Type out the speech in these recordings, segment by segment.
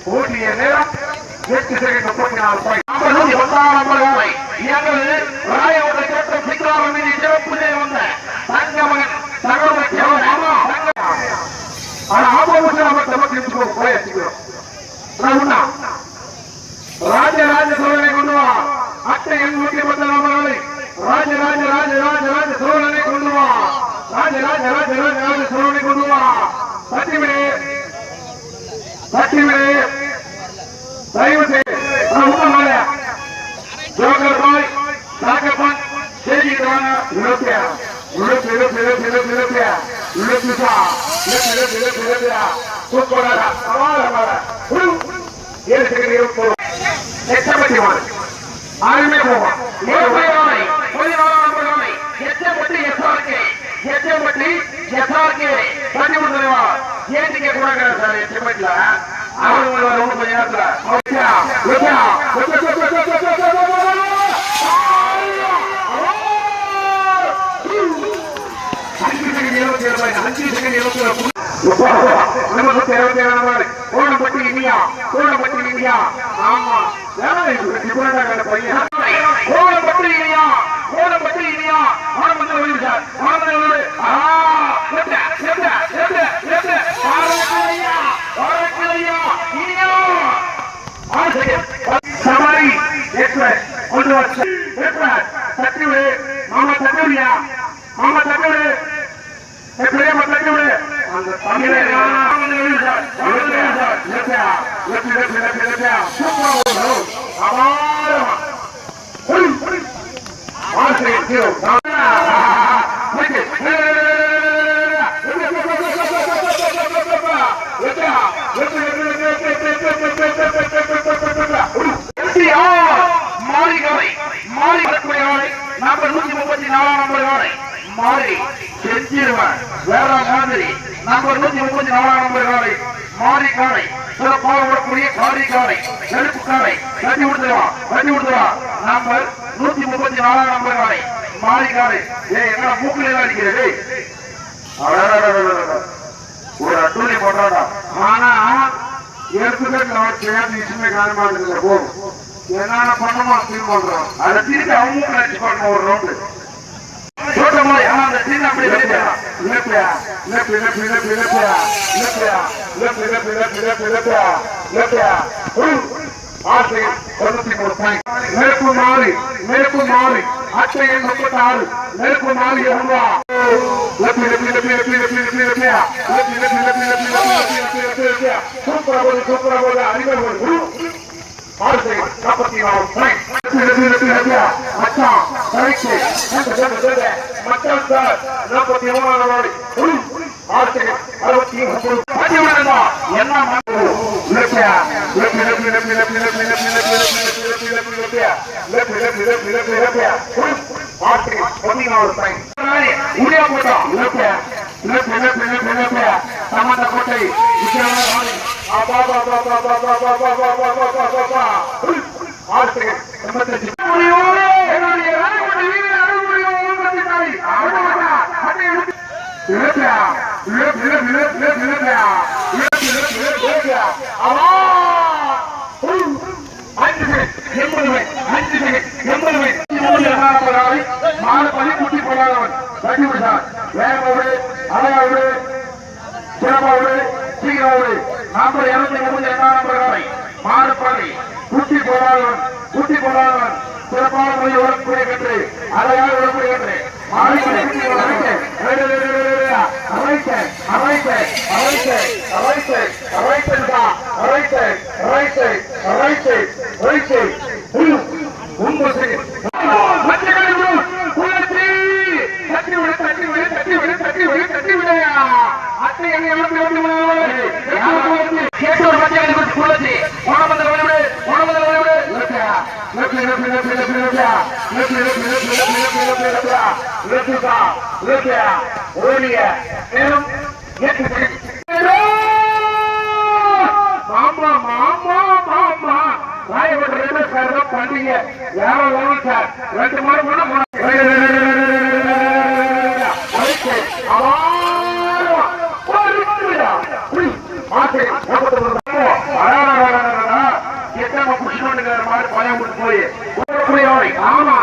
ஓட்டிய நேரம் 8 செகண்ட் 34 ராயோட தோட்டம் சிங்காரம் மீது சிறப்புலே வந்த தங்கமகன் ராஜராஜ சோழனை கொண்டு வா அட்டை 819 ராஜராஜ ராஜ ராஜ ராஜ சோழனை கொண்டு வா ராஜராஜ ராஜ ராஜ ராஜ சோழனை கொண்டு வா தட்டிவிடு தயவு செய்து ஜோகர் பாய் சாகப்பன் செய்கிறாங்க ஆளுமே போவான் பண்ணி கொடுத்துருவா ஏன் கூடாது சார் எச்சப்பட்டில அவங்க கொஞ்ச நேரத்துல கோணப்பட்டி இனியா ஆமா பையன் கோணப்பட்டி இனியா சவாரி கொண்டு வச்ச தட்டிவிடு மாமா தட்டிவிடியா மாமா தட்டிவிடு அந்த தமிழை மாறி வரக்கூடிய ஆணை நம்பர் 134 நம்பர் ஆணை மாறி செஞ்சிருவன் வேற மாதிரி நம்பர் 134 நம்பர் ஆணை மாறி காணை சிறப்பாக வரக்கூடிய காரி காணை நெருப்பு காணை கட்டி விடுத்துவா நம்பர் 134 நம்பர் ஆணை மாறி காணை என்ன மூக்கிலே தான் அடிக்கிறது ஒரு அட்டூழி போட்டாடா ஆனா எடுத்துக்கிட்டு காணமாட்டதில்லை போகும் என்னென்ன பண்ணமா ஃபீல் பண்றோம் அதை திருப்பி அவங்க நினைச்சு பண்ணணும் ஒரு ரவுண்டு அந்த சின்ன அப்படி நெருப்பு மாறி அட்டை 36 நெருப்பு மாறி சூப்பரா போது அறிவு சம்பந்தக்கோட்டை குட்டி போடாதவன் வேகமாவோடு அலையாவோடு சிறப்பாவோடு சீக்கிரவோடு நம்பர் 232 நம்பர் காலை மாறுபாடி குட்டி போடாதவன் சிறப்பான முறையில் வரக்கூடிய கன்று அலையாக வரக்கூடிய கன்று பண்டிகை யாரோ சார் 2 மாதம் போய் ஆமா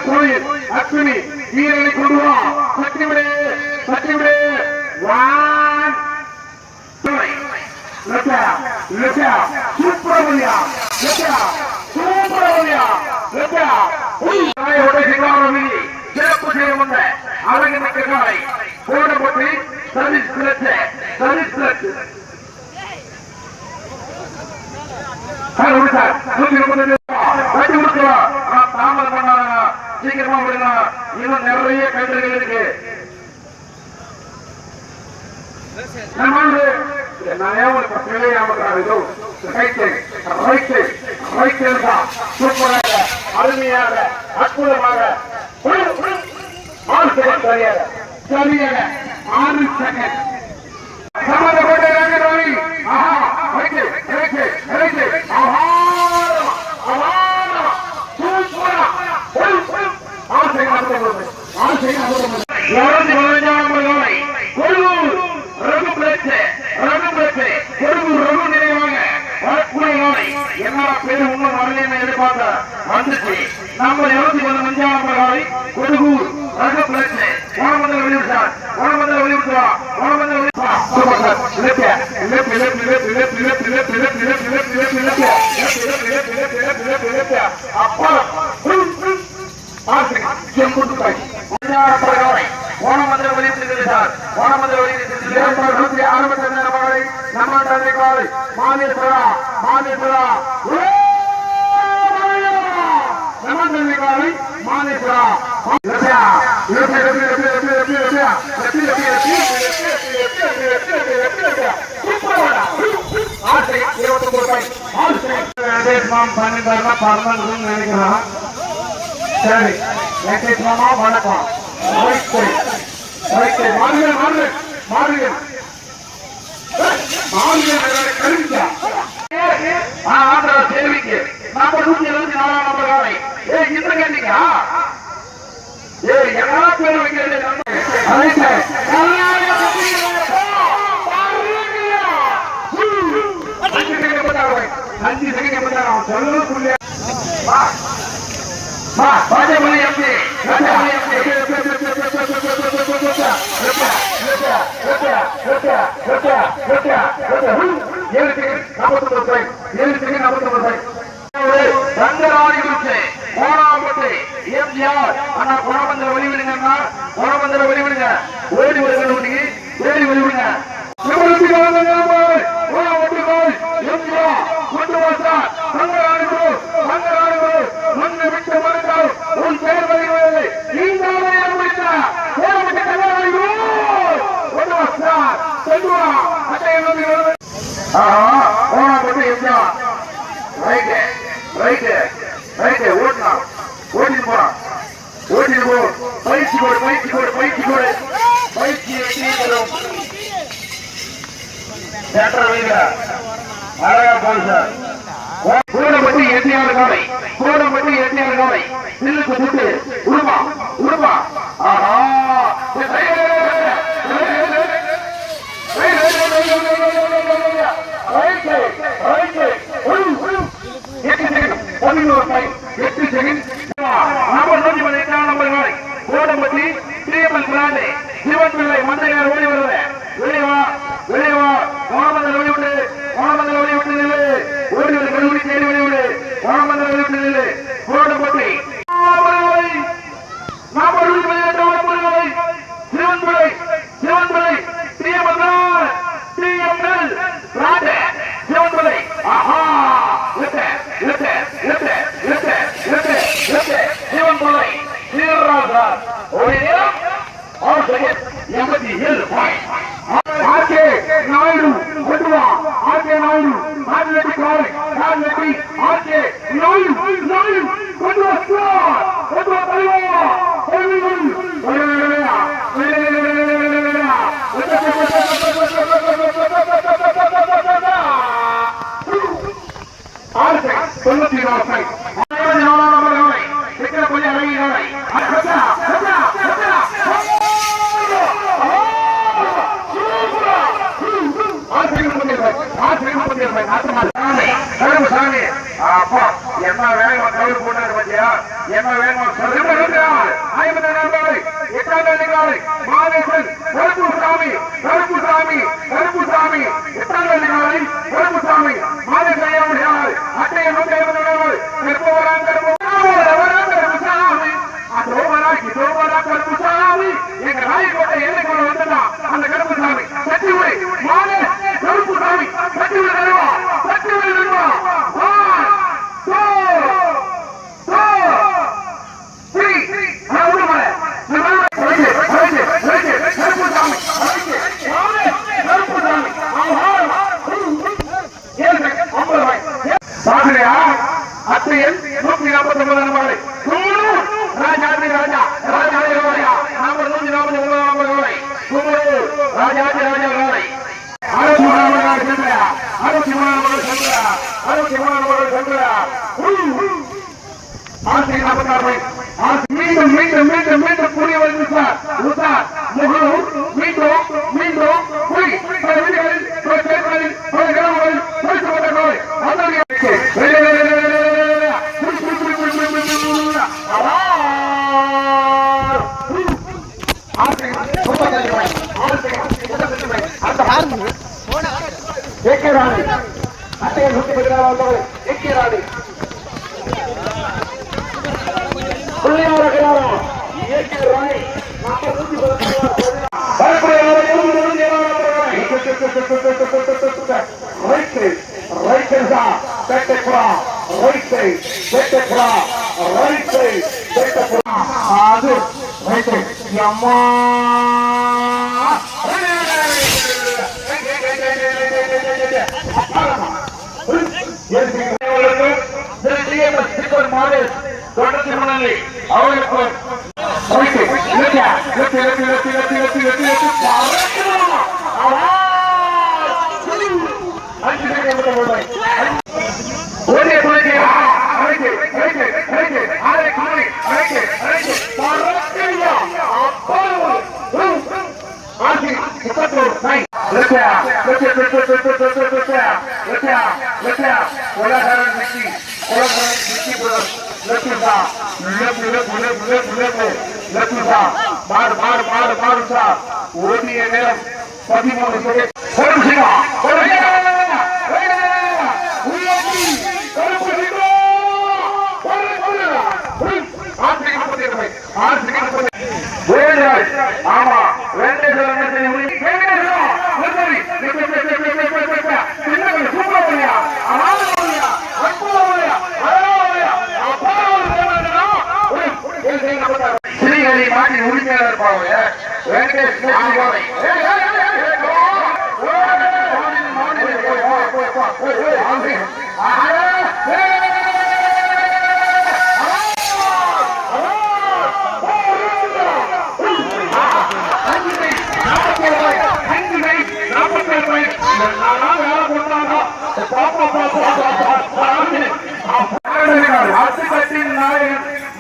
கோயில் அஸ்வினி வீரனை கொண்டு வா சட்டிவிடு சட்டிவிடு சூப்பரவலியா சூப்பரவலியா சிறப்பு செய்ய வந்த அழகு மிக்க காலை போடப்பட்டு சர்வீஸ் கிளச்சு சர்வீஸ் கிளச்சு தாமதம் பண்ணாங்க சீக்கிரமா விடுங்க இன்னும் நிறைய கயிறுகள் இருக்கு அருமையாக அற்புதமாக 6 செகண்ட் சம்பந்தப்பட்ட என்ன பேரு இன்னும் வரலன்னு எதிர்பார்த்த வந்துச்சு நம்ம 25 காலை கொடுகூர் ரக பிளேட் ஓணமந்தல் வெளிவிட்டார் ஓணமந்தல் வெளிவிட்டுவா ஓணமந்தல் அப்பா ஓணமந்தல் வெளியிட்டிருக்கிறார் ஓணமந்தல் வெளியிட்டு ஆரம்பத்தில் நம்ம காலை மாதேஸ்வரா மாதேஸ்வரா காலை மாதேஸ்வரா நினைக்கிறான் சரி வணக்கம் சேவிக்கு 174 நம்பர் காலை இந்த கேட்டீங்க எல்லா பேரும் வைக்கிறது 5 செகண்ட் சொல்லக்கூடிய ராஜமணி எம்பி வெளிவிடுங்க வெளிவிடுங்க ஓடி வருங்க ஓடி வெளிவிடுங்க பயிற்சி கோடு பயிற்சி கோடு பயிற்சி கோடு பயிற்சியை அழகா போகுது சார் கூடப்பட்டு 8 காலை கூடப்பட்டு 8 காலை நிலுக்கு சுட்டு உடுமா உடுமா ஆஹா கோடம்பட்டி டிஎம்எல் பிராண்டே சிவன் பிள்ளை மந்தையார் ஓடி வருவேன் வெளியவா வெளியவா ஓணமந்தல் வெளிவிட்டு ஓணமந்தல் வெளிவிட்டு நிலை ஓடி வந்து கல்லூரி தேடி வெளிவிடு ஓணமந்தல் வெளிவிட்டு நிலை கோடம்பட்டி காலை மாதேசன் கருப்புசாமி கருப்புசாமி கருப்புசாமி எட்டாவது காலை கருப்புசாமி மாதேசன் அட்டையை நோக்கி கருப்பவரான் கருப்புசாமி கருப்புசாமி எங்க ராயக்கோட்டை எல்லைக்குள்ள வந்துட்டா அந்த கருப்புசாமி சட்டி உரை மாதே கருப்புசாமி சட்டி உரை தருவா சட்டி உரை தருவா அத்தையன் 149 நம்பரை ராஜாதி ராஜா ராஜாதி ராஜா நம்பர் 149 நம்பர் ராஜாதி Raja Raja 63 number Chandra 63 number Chandra 63 number Chandra ஆசி 46 மீண்டும் மீண்டும் மீண்டும் மீண்டும் கூடிய வந்து சார் உசார் முகூர் மீண்டும் மீண்டும் புலி வீடுகளில் தேர்தலில் கிராமங்களில் பரிசுப்பட்ட நோய் ஓடிய நேரம் 13 ஆமா ஸ்ரீஹரி மாட்டின் உரிமையாளர் இருப்பாங்க வெங்கடேஷ்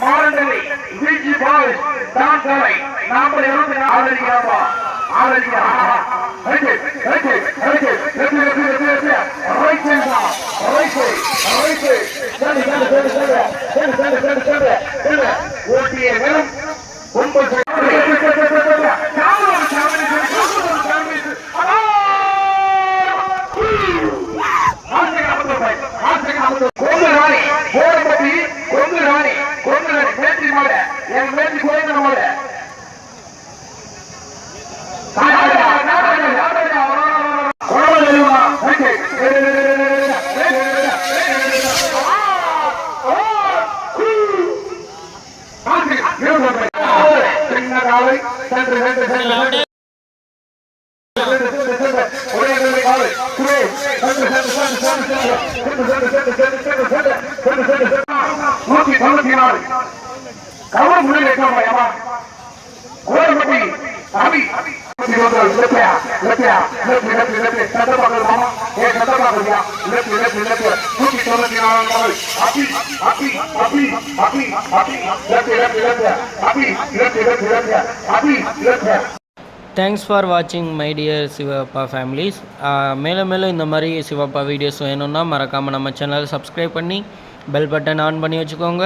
மாரண்டலி விஜி பால் தான்கலை நாம ஆதரியாபா ஆதரியா ஓட்டிய நேரம் 9 கவனம் முன்னே கோரப்பட்டி அபி தேங்க்ஸ் ஃபார் வாட்சிங் மை டியர் சிவப்பா ஃபேமிலிஸ். மேலும் மேலும் இந்த மாதிரி சிவப்பா வீடியோஸ் வேணும்னா மறக்காமல் நம்ம சேனலை சப்ஸ்கிரைப் பண்ணி பெல் பட்டன் ஆன் பண்ணி வச்சுக்கோங்க.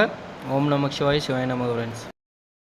ஓம் நமக் சிவாய் சிவாய் நம ஃப்ரெண்ட்ஸ்.